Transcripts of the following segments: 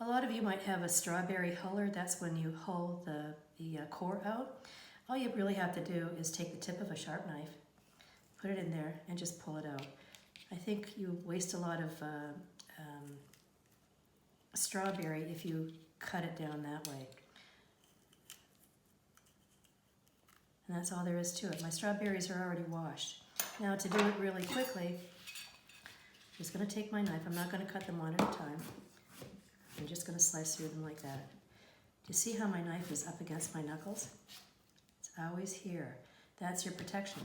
A lot of you might have a strawberry huller. That's when you hull the core out. All you really have to do is take the tip of a sharp knife, put it in there, and just pull it out. I think you waste a lot of strawberry if you cut it down that way. And that's all there is to it. My strawberries are already washed. Now to do it really quickly, I'm just going to take my knife. I'm not going to cut them one at a time. I'm just going to slice through them like that. Do you see how my knife is up against my knuckles? It's always here. That's your protection.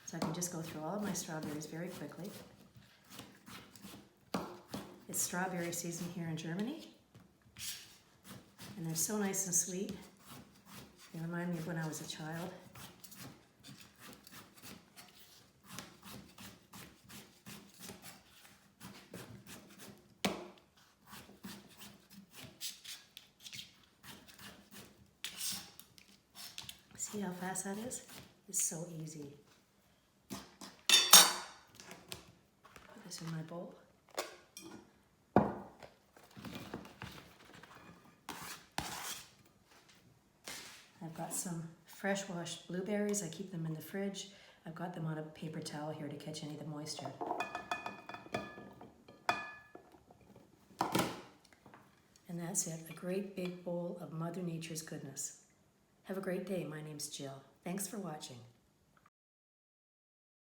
So I can just go through all of my strawberries very quickly. It's strawberry season here in Germany. And they're so nice and sweet. They remind me of when I was a child. See how fast that is? It's so easy. Put this in my bowl. I've got some fresh washed blueberries. I keep them in the fridge. I've got them on a paper towel here to catch any of the moisture. And that's it, a great big bowl of Mother Nature's goodness. Have a great day. My name's Jill. Thanks for watching.